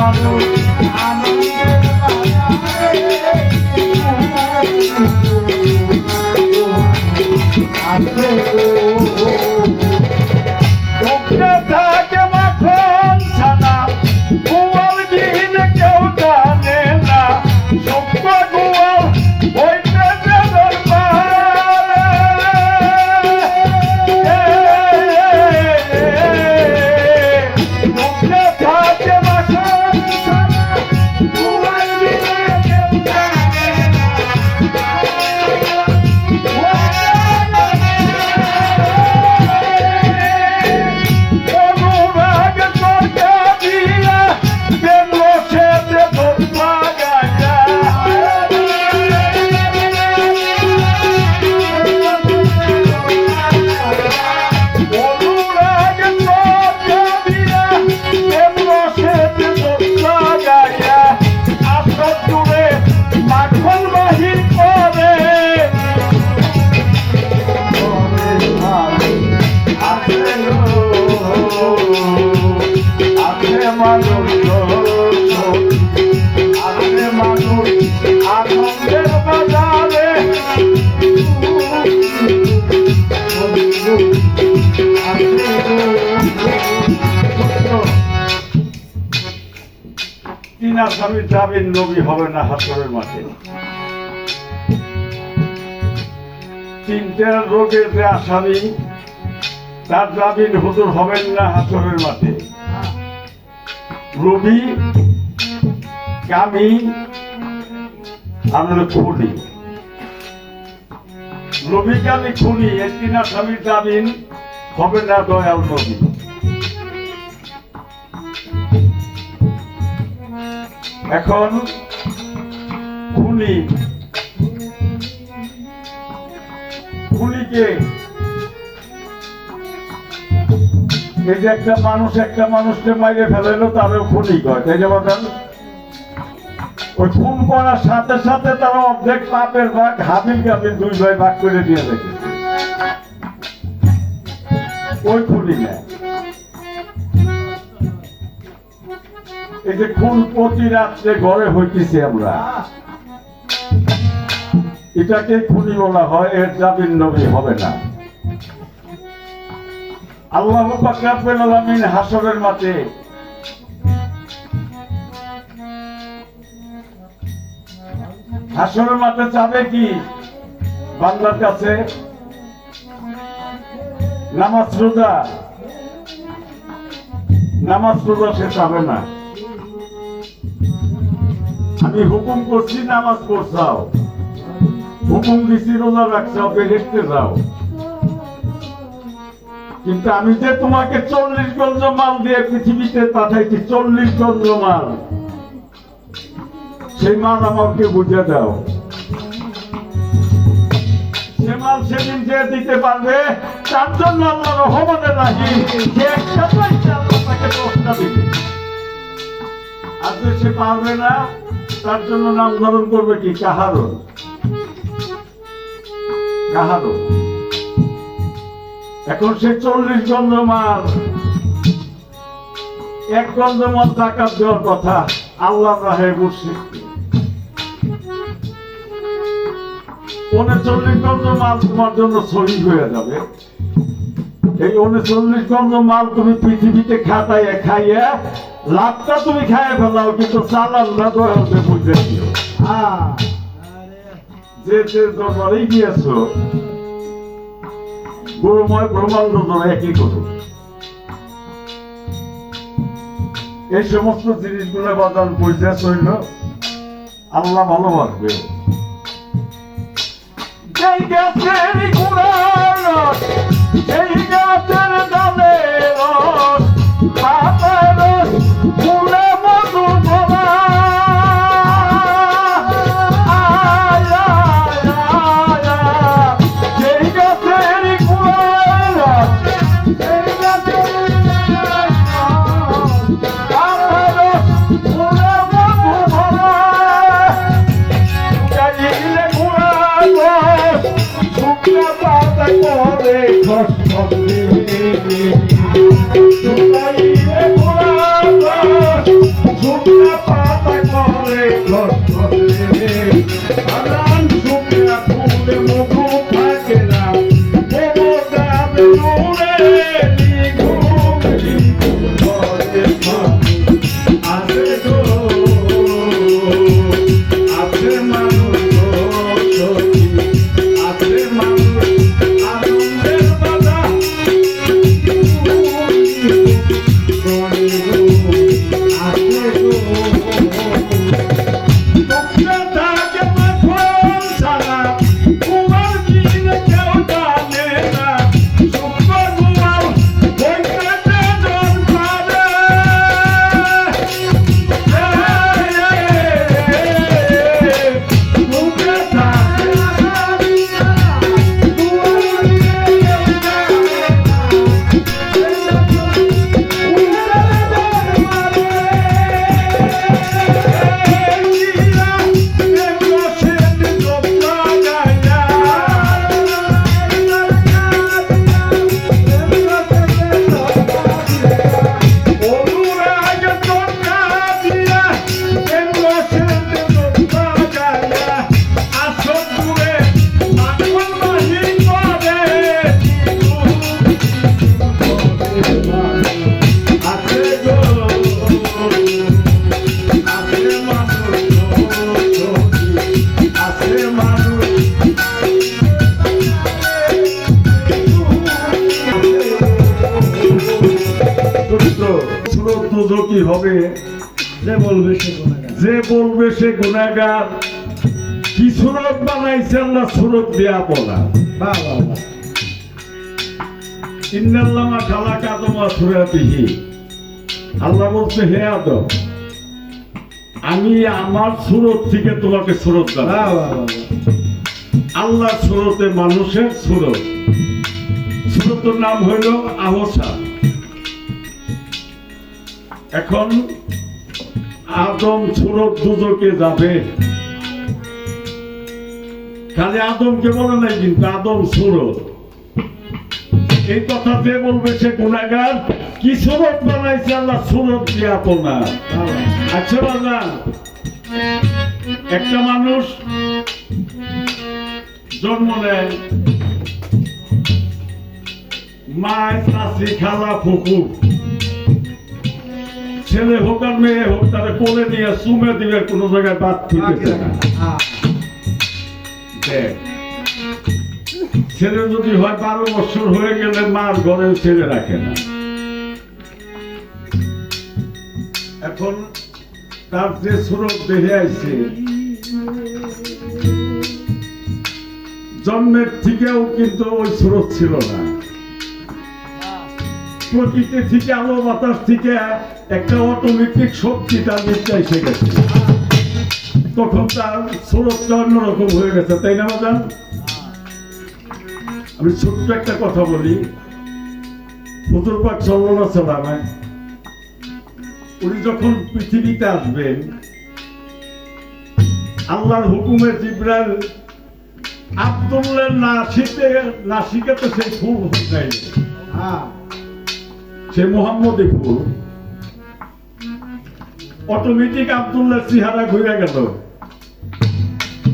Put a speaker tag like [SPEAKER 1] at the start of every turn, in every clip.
[SPEAKER 1] মানুষ আনন্দের বাজারে আছে তোকে থাকে মাখন ছানা গোয়াল দিন কেউ জানে না সত্য গোয়াল ওইটা আনন্দের বাজারে তিন আসামির জামিন নবী হবে না হাসরের মাঠে। তিনটা রোগের যে আসামি তার জামিন হুজুর হবেন না হাসরের মাঠে। রবি কামি আমরা খুনি রবি কামি খুনি এই তিন আসামির জামিন হবে না দয়াল নবী। এখন খুনিকে এই যে একটা মানুষকে মাইরে ফেলাইলো তারও খুনি কয় তাই যে বলেন। ওই খুন করার সাথে সাথে তারা অর্ধেক পাপের ভাগ হাবিল কাবিল দুই ভাই ভাগ করে দিয়ে দেখে ওই খুনি নেয়। এই যে খুন প্রতি রাত্রে ঘরে হইতেছি আমরা এটাকে খুনি বলা হয়, এর জামিন নবী হবে না। আল্লাহ পাক রব্বুল আলামিন হাসরের মাঠে চাবে কি বান্দার কাছে? নামাজ রোজা সে চাবে না। আমি হুকুম করছি নামাজ পড়ছাও, হুকুম দিছি রোজা রাখছাও, বেহেশতে যাও, কিন্তু আমি যে তোমাকে 40 গঞ্জ মাল দিয়ে পৃথিবীতে পাঠাইছি, 40 গঞ্জ মাল, সেই মাল আমাকে বুঝে দাও। সে মাল সেদিন যে দিতে পারবে তার জন্য আল্লাহ রহমতে রাখি, যে একটা পাইছে আল্লাহ তাকে 10টা দিবে। আর যে সে পারবে না তার জন্য নাম ধারণ করবে কি? কাহারো। এখন সে 40 গঞ্জ মাল, 1 গঞ্জ মাল জাকাত দেওয়ার কথা আল্লাহ রাহে মুর্শিদ। 39 গঞ্জ মাল তোমার জন্য শহীদ হয়ে যাবে। এই 39 গঞ্জ মাল তুমি পৃথিবীতে খাইয়া লাভটা তুমি খাইয়ে ফেলাও, কিন্তু চালান না দয়ালকে বুঝে দিও। যে দরবারেই গিয়েছ গুরুময় ব্রহ্মাণ্ড ধরে একই করো। এই সমস্ত জিনিসগুলো বাজার বুঝে চলল, আল্লাহ ভালোবাসবে। যেই গাছের গুড়ার রস, সেই গাছের ডালের রস, পাতার রস, ফুলে মধু ভরা। যেই গাছের গুড়ার রস, সেই গাছের পাতার রস, ফুলে মধু ভরা। চাইলে গুড়ার রস শুকনা পাতা করে খস খসে, শুকাইলে গুড়ার রস শুকনা সুরত দুজকি হবে,
[SPEAKER 2] যে বলবে সে গুনাহগার।
[SPEAKER 1] যে বলবে সে গুনাহগার। কি সুরত বানাইছে আল্লাহ সুরত দিয়া বলা।
[SPEAKER 2] বাহ বাহ বাহ।
[SPEAKER 1] ইন্নাল্লামা খালাকা আদমা সুরাতিহি। আল্লাহ বলছে হে আদম, আমি আমার সুরত থেকে তোমাকে সুরত দেব।
[SPEAKER 2] বাহ বাহ বাহ বাহ।
[SPEAKER 1] আল্লাহ সুরতে মানুষের সুরত, সুরতের নাম হইল আহসা। এখন আদম সুরত দুজকে যাবে, খালি আদমকে বলে নাই কিন্তু আদম সুরত। এই কথা যে বলবে সে গুনাহগার। কি সুরত বানাইছে আল্লাহ সুরত দিয়ে আপনার। আচ্ছা বাজান, একটা মানুষ জন্ম নেয়, মায় চাষি খালা ফুকু, ছেলে হোক আর মেয়ে হোক তারা কোলে নিয়ে চুমে দিবে, কোনো জায়গায় বাদ ফিরতেছে না। দেখ, ছেলে যদি হয় 12 বছর হয়ে গেলে মার ঘরে ছেলে রাখে না। এখন তার যে সুরত দেখে আইছে, জন্মের থেকেও কিন্তু ওই সুরত ছিল না। প্রকৃতি থেকে, আলো বাতাস থেকে একটা অটোমেটিক শক্তি তার মধ্যে এসে গেছে, তখন তার সুরতটা অন্যরকম হয়ে গেছে, তাই না বাজান? আমি ছোট্ট একটা কথা বলি। হুজুর পাক সাল্লাল্লাহু আলাইহি ওয়াসাল্লাম উনি যখন পৃথিবীতে আসবেন, আল্লাহর হুকুমে জিবরাইল আব্দুল্লাহর নাসিকাতে সেই ফুল ফুটাইল, সে মুহাম্মদী ফুল। অটোমেটিক আব্দুল্লাহ চেহারা ঘুরে গেল,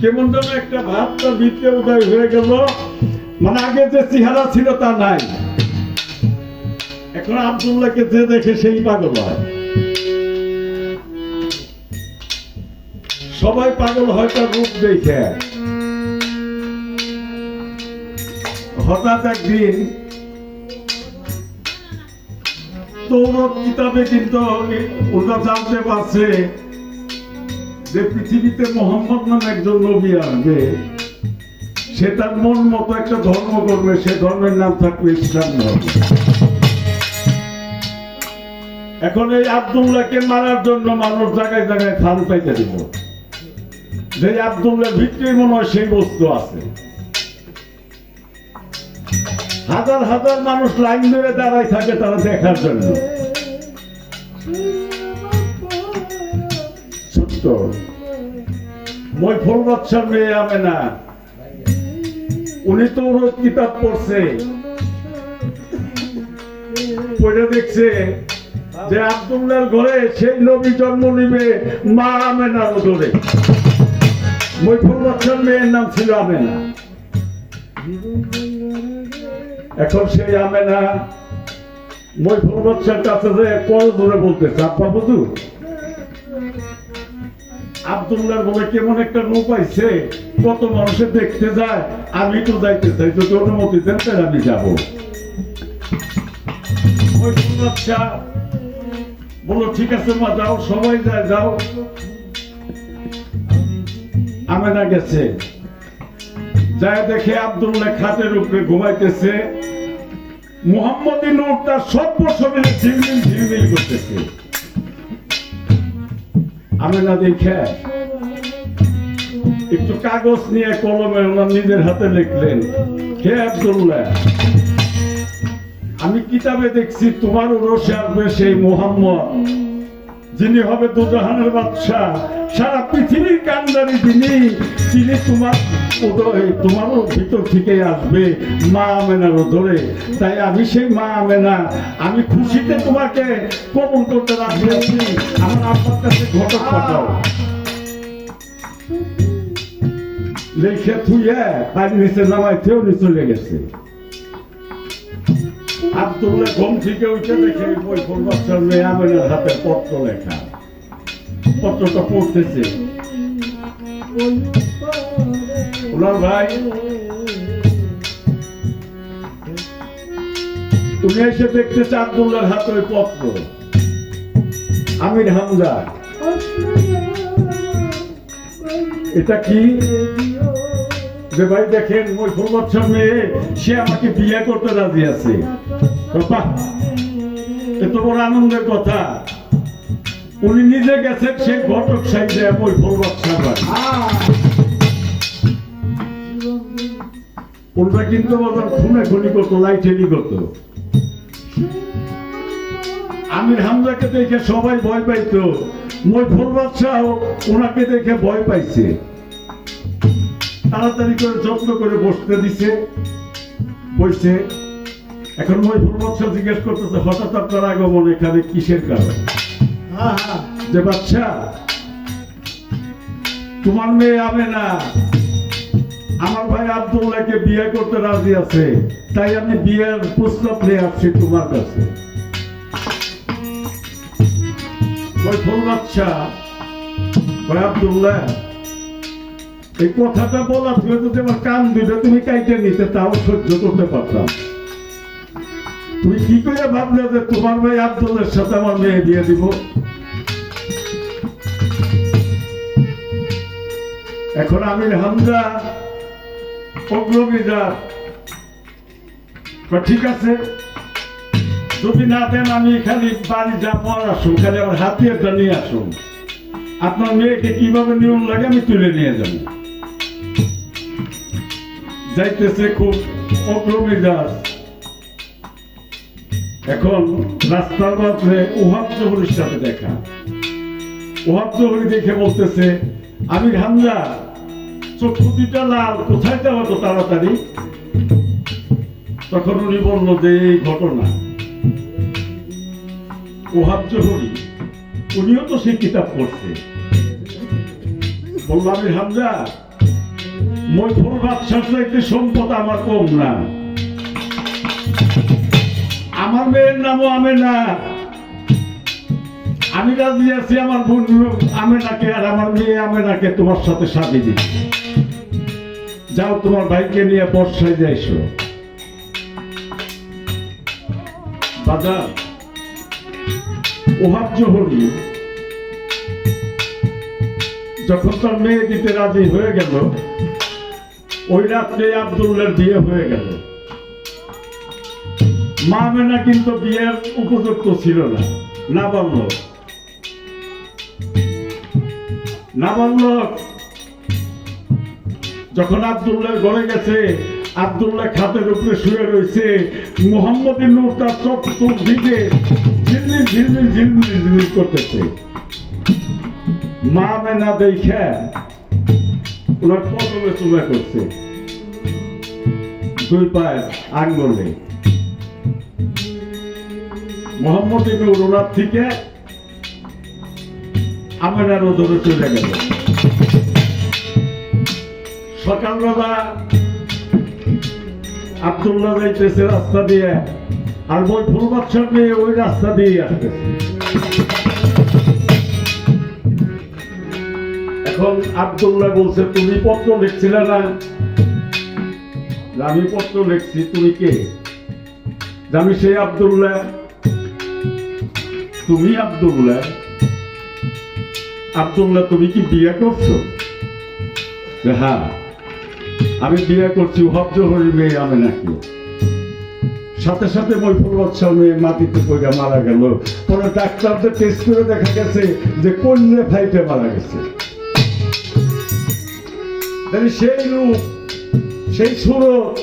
[SPEAKER 1] কেমন যেন একটা ভাবটা ভিতরে উদয় হয়ে গেল, মানে আগে যে চেহারা ছিল তা নাই। এখন আব্দুল্লাহকে যে দেখে সেই পাগল হয়। সবাই পাগল হয় তার রূপ দেখে। হঠাৎ একদিন তৌরাত কিতাবে কিন্তু ওটা জানতে পারছে যে পৃথিবীতে মুহাম্মদ নামে একজন নবী আসবে, সে তার মন মতো একটা ধর্ম করবে, সে ধর্মের নাম থাকবে ইসলাম ধর্ম। এখন এই আব্দুল্লাহকে মারার জন্য মানুষ জায়গায় জায়গায় ফান পাইতে দিল, যে আব্দুল্লাহ ভিতরে মনে হয় সেই বস্তু আছে। হাজার হাজার মানুষ লাইন ধরে দাঁড়ায় থাকে তারা দেখার জন্য। ছোট্ট মৈফল বাদশার মেয়ে আমেনা, উনি তো কিতাব পড়ছে, পড়ে দেখছে যে আব্দুল্লাহর ঘরে সেই নবী জন্ম নিবে মা আমেনার ঘরে। মৈফল বাদশার মেয়ের নাম ছিল আমেনা। এখন সেই আমেনা মৈফল বাদশার কাছে যে কল ধরে বলতেছে, আব্বা বুঝু আব্দুল্লাহর বলে কেমন একটা রূপ পাইছে, কত মানুষের দেখতে যায়, আমি তো যাইতে চাই, যদি অনুমতি দেন তাহলে আমি যাব। মৈফল বাদশা বলো ঠিক আছে মা যাও, সবাই যায়, যাও। আমেনা গেছে, যায় দেখে আব্দুল্লাহ খাটের উপরে ঘুমাইতেছে, মুহাম্মদী নূর তার সর্ব শরীরে ঝিলমিল ঝিলমিল করতেছে। আমেনা দেখে একটু কাগজ নিয়ে কলমে ওনার নিজের হাতে লিখলেন, হে আব্দুল্লাহ, আমি কিতাবে দেখছি তোমার রসে আসবে সেই মুহাম্মদ, যিনি হবে দুজাহানের বাদশা, সারা পৃথিবীর কান্দারি তিনি তোমারও ভিতর থেকে আসবে মা আমেনারও ধরে। তাই আমি সেই মা আমেনা, আমি খুশিতে তোমাকে কবুল করতে রাজি আছি, আমার আব্বার কাছে ঘটক পাঠাও। লেখে থুইয়া তার নিচে নামাইতেও চলে গেছে। আব্দুল্লাহ ঘুম থেকে উঠে দেখে মৈফল বাদশার মেয়ে আমেনার হাতে পত্র লেখা, পত্রটা পড়তেছে। ওনার ভাই উনি এসে দেখতেছে আব্দুল্লাহর হাতে ওই পত্র, আমির হামজা, এটা কি যে ভাই দেখেন ওই 4 বছর মেয়ে সে আমাকে বিয়ে করতে রাজি আছে। বাহ, এত বড় আনন্দের কথা। উনি নিজে গেছেন সেই ঘটক সাইডে ওই 4 বছর বাড়ি। ওরা কিন্তু খুনে খুনি করতো, লাইটেলি করতো। আমির হামজাকে দেখে সবাই ভয় পাইতো, মই 4 বছর ওনাকে দেখে ভয় পাইছে। তাড়াতাড়ি করে যত্ন করে বসতে দিছে, বসছে। এখন মই 4 বছর জিজ্ঞেস করতেছে, হঠাৎ আপনার আগমন এখানে কিসের কারণ? যে বাচ্চা, তোমার মেয়ে আমেনা আমার ভাই আব্দুল্লাহকে বিয়ে করতে রাজি আছে, তাই আমি বিয়ের প্রস্তাব নিয়ে আসছি তোমার কাছে। ওই 4 বাচ্চা, ভাই আব্দুল্লাহ, এই কথাটা বলা ছিল যদি আমার কান দিলে তুমি কাইটে নিতে, তাও সহ্য করতে পারতাম। তুমি কি করে ভাবলে যে তোমার ভাই আব্দুল্লাহর সাথে আমার মেয়ে বিয়ে দিব? এখন আমির হামজা অগ্রবিজার, ঠিক আছে, যদি না দেন আমি খালি বাড়ি যাবো আর আসুন, খালি আমার হাতিয়ারটা নিয়ে আসুন, আপনার মেয়েকে কিভাবে নিয়ম লাগে আমি তুলে নিয়ে যাব। যাইতেছে খুব অগ্রবিজার। এখন রাস্তার মধ্যে ওহাব জহুরির সাথে দেখা। ওহাব জহুরি দেখে বলতেছে, আমির হামজা, চক্ষু দুইটা লাল, কোথায় যাওয়া তো তাড়াতাড়ি? তখন উনি বলল যে এই ঘটনা। ওহাব জহুরি উনিও তো সেই কিতাব পড়ছে। বলল, আমির হামজা, মই 4 বাদশার চাইতে সম্পদ আমার কম না। আমার মেয়ের নামও আমেনা। আমি রাজি আছি আমার বোন আমেনাকে আর আমার মেয়ে আমেনাকে তোমার সাথে সাথে দিই। যাও তোমার ভাইকে নিয়ে বর্ষায় যাইছো। বাজার ওহাব জহুরি যখন তার মেয়ে দিতে রাজি হয়ে গেল, ওই রাত্রে আব্দুল্লাহর বিয়ে হয়ে গেল। মা আমেনা কিন্তু বিয়ের উপযুক্ত ছিল না, নাবালক। যখন আব্দুল্লাহর ঘরে গেছে, আব্দুল্লাহ খাটের উপরে শুয়ে রয়েছে, মুহাম্মদের নূর তার চোখ দিকে ঝিলমিল ঝিলমিল ঝিলমিল ঝিলমিল করতেছে। মা আমেনা দেখে ওনার কদমে চুমা করছে, 2 পায়ের আঙ্গুলে। মুহাম্মদ ইবনে ওনার থেকে আমেনার ধরে চলে গেল। সকালবেলা আব্দুল্লাহ যাইতেছে রাস্তা দিয়ে, আর ওই 4 বছর মেয়ে ওই রাস্তা দিয়ে আসতেছে। এখন আব্দুল্লাহ বলছে, তুমি পত্র লিখছিলে না? আমি পত্র লিখছি। তুমি কে? আমি সেই আব্দুল্লাহ। তুমি আব্দুল্লাহ? আব্দুল্লাহ, তুমি কি বিয়ে করছো? হ্যাঁ, আমি বিয়ে করছি ওহাব জহুরির মেয়ে আমেনাকে। সাথে সাথে মই 4 বছর মেয়ে মাটিতে পড়ে মারা গেল। পরে ডাক্তারদের টেস্ট করে দেখা গেছে যে কন্যা ফাইটে মারা গেছে। সেই রূপ, সেই সুরত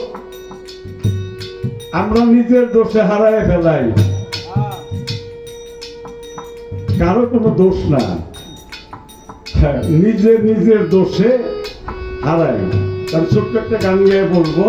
[SPEAKER 1] আমরা নিজের দোষে হারায় ফেলাই, কারো কোনো দোষ না। নিজের দোষে হারাই। তার ছোট্ট একটা গান গিয়ে বলবো।